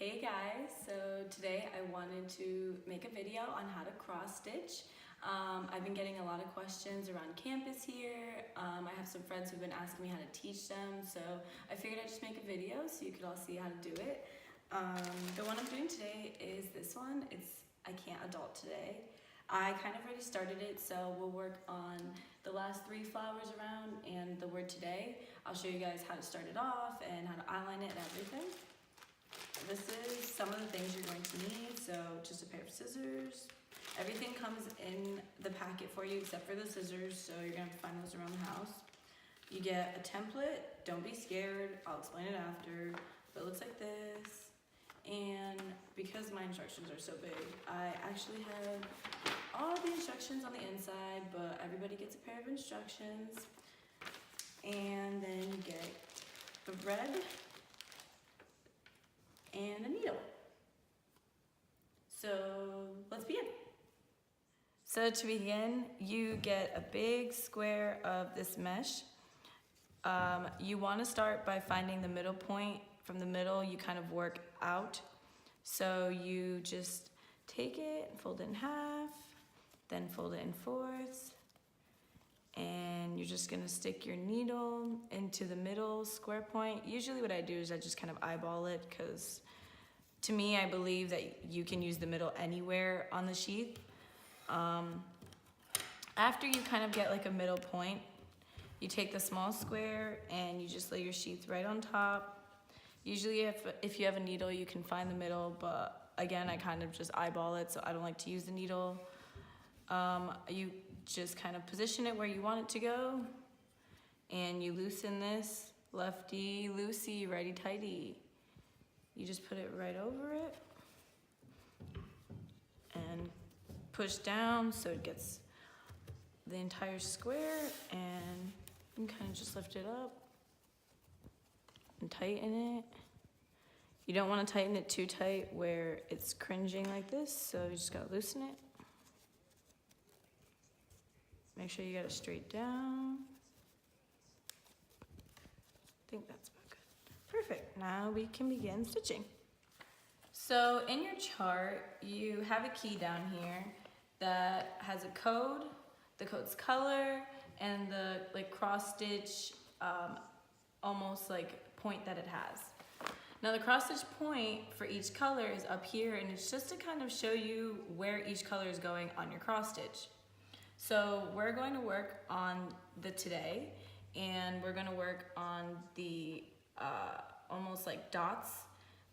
Hey guys, so today I wanted to make a video on how to cross stitch. I've been getting a lot of questions around campus here. I have some friends who've been asking me how to teach them, so I figured I'd just make a video so you could all see how to do it. The one I'm doing today is this one. It's I Can't Adult Today. I kind of already started it, so we'll work on the last 3 flowers around and the word today. I'll show you guys how to start it off and how to outline it and everything. This is some of the things you're going to need. So just a pair of scissors. Everything comes in the packet for you except for the scissors, so you're gonna have to find those around the house. You get a template. Don't be scared, I'll explain it after, but it looks like this. And because my instructions are so big, I actually have all the instructions on the inside, but everybody gets a pair of instructions. And then you get the thread and a needle. So let's begin. So to begin, you get a big square of this mesh. You want to start by finding the middle point. From the middle, you kind of work out. So you just take it, fold it in half, then fold it in fourths, and you're just gonna stick your needle into the middle square point. Usually what I do is I just kind of eyeball it, because to me, I believe that you can use the middle anywhere on the sheath. After you kind of get like a middle point, you take the small square and you just lay your sheath right on top. Usually if you have a needle, you can find the middle, but again, I kind of just eyeball it, so I don't like to use the needle. You just kind of position it where you want it to go, and you loosen this, lefty loosey, righty tighty. You just put it right over it and push down so it gets the entire square, and you can kind of just lift it up and tighten it. You don't want to tighten it too tight where it's cringing like this, so you just gotta loosen it. Make sure you got it straight down. I think that's about good. Perfect, now we can begin stitching. So in your chart, you have a key down here that has a code, the code's color, and the cross stitch almost like point that it has. Now the cross stitch point for each color is up here, and it's just to kind of show you where each color is going on your cross stitch. So we're going to work on the today, and we're going to work on the almost like dots,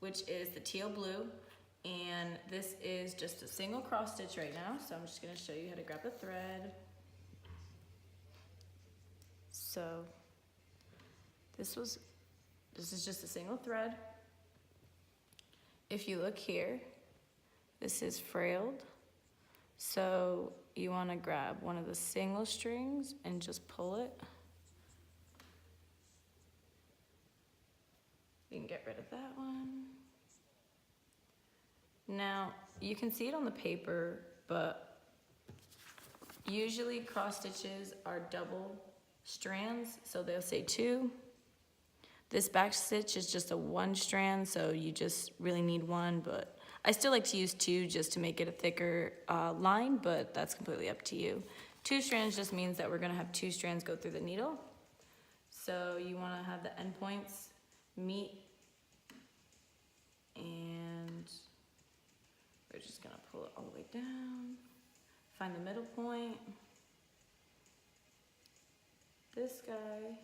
which is the teal blue, and this is just a single cross stitch right now. So I'm just going to show you how to grab the thread. So this is just a single thread. If you look here, this is frailed. So you want to grab one of the single strings and just pull it. You can get rid of that one. Now, you can see it on the paper, but usually cross stitches are double strands, so they'll say 2. This back stitch is just a 1 strand, so you just really need 1, but I still like to use 2 just to make it a thicker line, but that's completely up to you. 2 strands just means that we're gonna have 2 strands go through the needle. So you wanna have the end points meet, and we're just gonna pull it all the way down, find the middle point. This guy,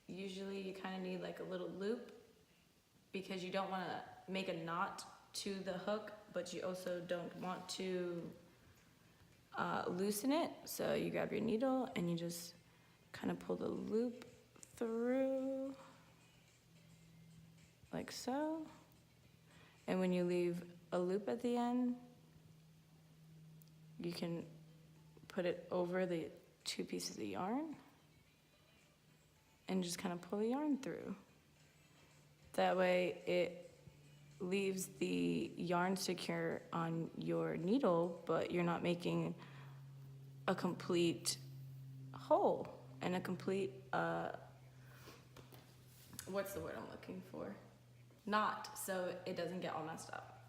usually you kind of need like a little loop, because you don't want to make a knot to the hook, but you also don't want to loosen it. So you grab your needle and you just kind of pull the loop through like so. And when you leave a loop at the end, you can put it over the 2 pieces of yarn and just kind of pull the yarn through. That way it leaves the yarn secure on your needle, but you're not making a complete hole and a complete, what's the word I'm looking for? knot so it doesn't get all messed up.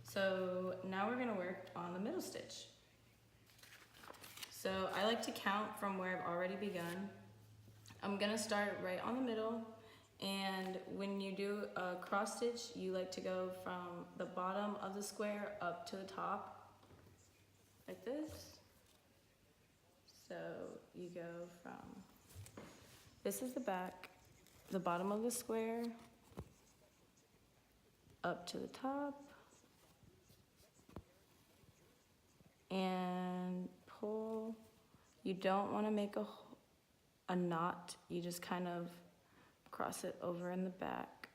So now we're gonna work on the middle stitch. So I like to count from where I've already begun. I'm gonna start right on the middle, and when you do a cross stitch, you like to go from the bottom of the square up to the top, like this. So you go from, this is the back, the bottom of the square, up to the top, and pull. You don't want to make a knot, you just kind of cross it over in the back.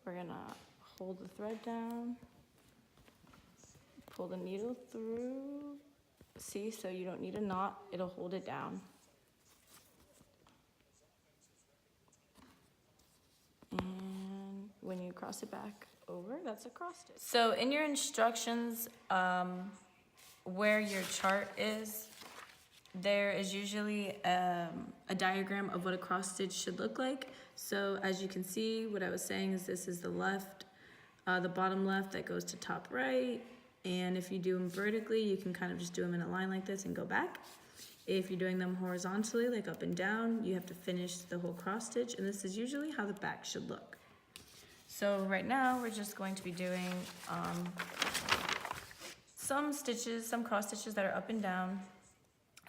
We're gonna hold the thread down, pull the needle through. See, so you don't need a knot, it'll hold it down. And when you cross it back over, that's a cross stitch. So in your instructions, where your chart is, there is usually a diagram of what a cross stitch should look like. So as you can see, what I was saying is this is the left, the bottom left that goes to top right. And if you do them vertically, you can kind of just do them in a line like this and go back. If you're doing them horizontally, like up and down, you have to finish the whole cross stitch, and this is usually how the back should look. So right now, we're just going to be doing some stitches, some cross stitches that are up and down.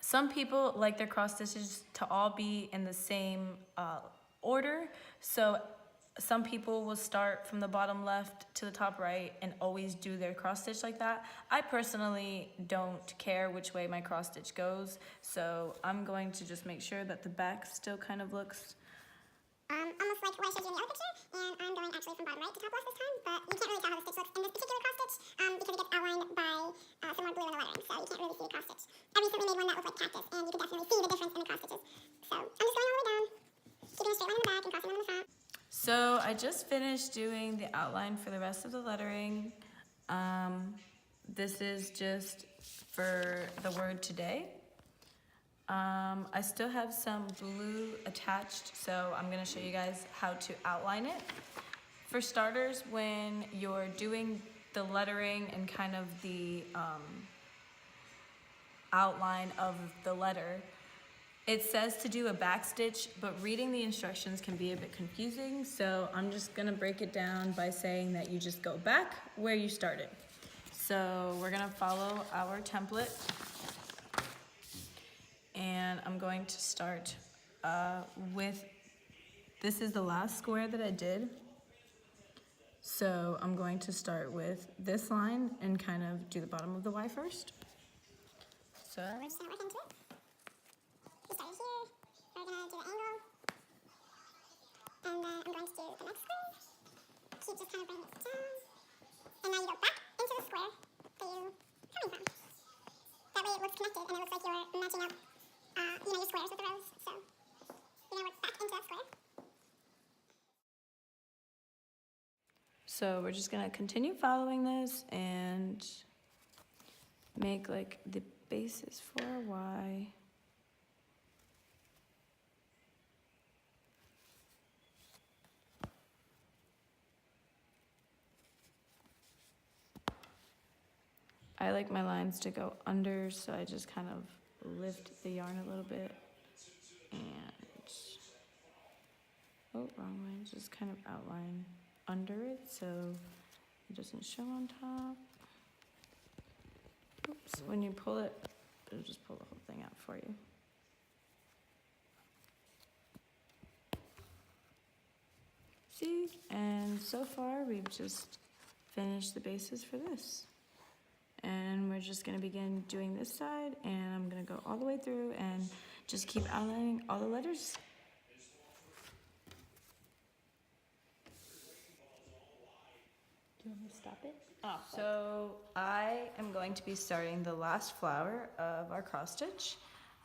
Some people like their cross stitches to all be in the same order. So some people will start from the bottom left to the top right and always do their cross stitch like that. I personally don't care which way my cross stitch goes, so I'm going to just make sure that the back still kind of looks almost like what I showed you in the other picture, and I'm going actually from bottom right to top left this time, but you can't really tell how the stitch looks in this particular cross stitch because it gets outlined by some more blue in the lettering, so you can't really see the cross stitch. I recently made one that looked like cactus, and you can definitely see the difference in the cross stitches. So I'm just going all the way down, keeping a straight line in the back and crossing one in the front. So I just finished doing the outline for the rest of the lettering. This is just for the word today. I still have some blue attached, so I'm gonna show you guys how to outline it. For starters, when you're doing the lettering and kind of the outline of the letter, it says to do a back stitch, but reading the instructions can be a bit confusing, so I'm just gonna break it down by saying that you just go back where you started. So we're gonna follow our template, and I'm going to start with, this is the last square that I did. So I'm going to start with this line and kind of do the bottom of the Y first. So We're just gonna work into it. We started here, we're gonna do the angle, and then I'm going to do the next square. Keep just kind of bringing it down, and now you go back into the square that you're coming from. That way it looks connected and it looks like you're matching up your squares with the rows. So you're gonna work back into that square. So we're just gonna continue following this and make like the basis for a Y. I like my lines to go under, so I just kind of lift the yarn a little bit and, oh, wrong way, just kind of outline under it so it doesn't show on top. Oops, when you pull it, it'll just pull the whole thing out for you. See, and so far we've just finished the basis for this. And we're just gonna begin doing this side, and I'm gonna go all the way through and just keep outlining all the letters. Do you want me to stop it? Oh, So I am going to be starting the last flower of our cross stitch.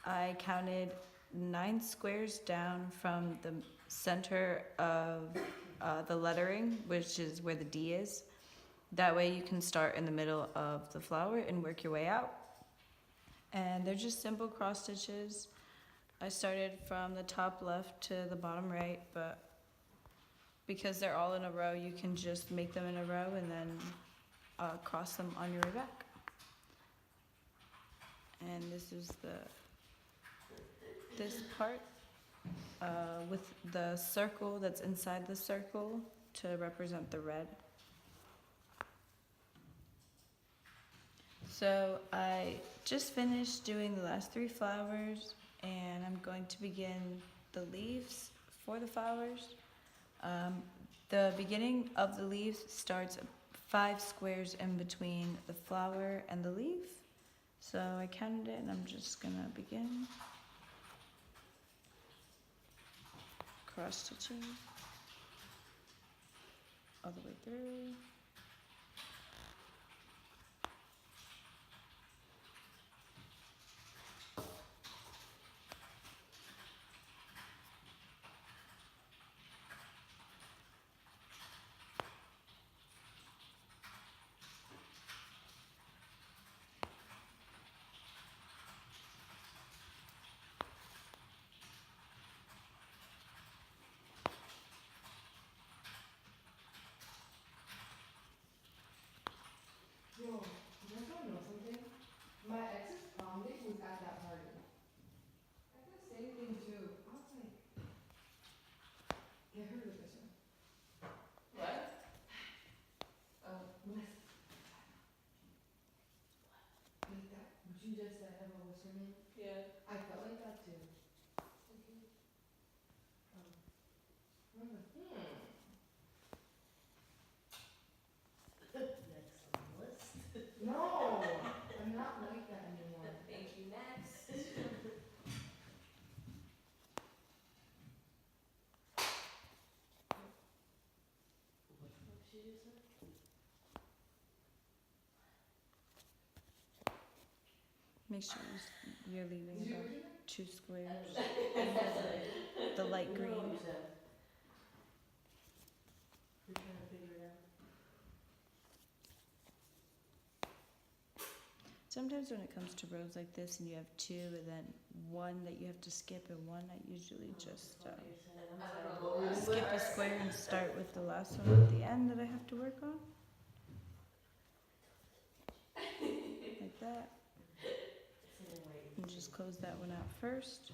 I counted 9 squares down from the center of the lettering, which is where the D is. That way you can start in the middle of the flower and work your way out. And they're just simple cross stitches. I started from the top left to the bottom right, but because they're all in a row, you can just make them in a row and then cross them on your way back. And this is this part with the circle that's inside the circle to represent the red. So I just finished doing the last 3 flowers, and I'm going to begin the leaves for the flowers. The beginning of the leaves starts 5 squares in between the flower and the leaf. So I counted it, and I'm just gonna begin cross stitching all the way through. Yo, you guys wanna know something? My ex's prom date was at that party. I did the same thing too. I was like, get her with this one. What? Like that, what you just said about what's her name? Yeah. I felt like that too. I was like, Next on the list. No, I'm not like that anymore. Thank you, next. What the fuck she just said? Make sure you're leaving Did you about read it? 2 squares. The The light green. We're trying to figure it out. Sometimes when it comes to rows like this and you have 2 and then 1 that you have to skip and 1, I usually just skip a square and start with the last one at the end that I have to work on. Like that. And just close that one out first.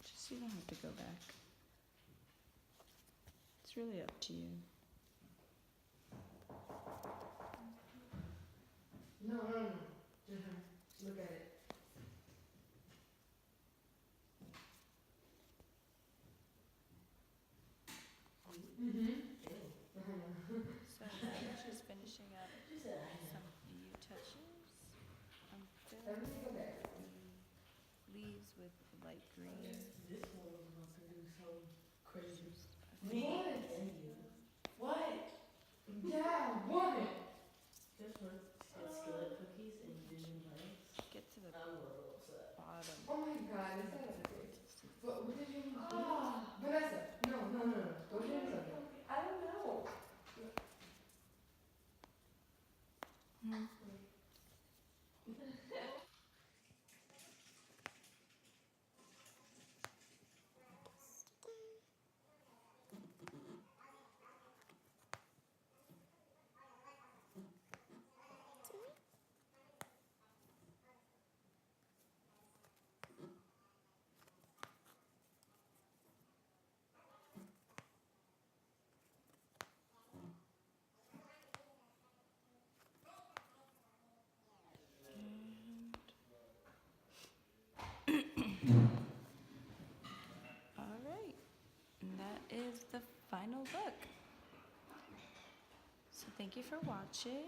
Just so you don't have to go back. It's really up to you. No. Just look at it. So I'm just finishing up She said, I know. some few touches. I'm Everything filling okay? the leaves with light green. This one was about to do some crazy. Just Me What? and you. What? Yeah, what? This one said skillet cookies and you didn't invite us. get to the I'm a little upset. bottom. Oh my god, is that okay? What did you do? Vanessa, no. Go do something. I don't know. All right, and that is the final look. So thank you for watching.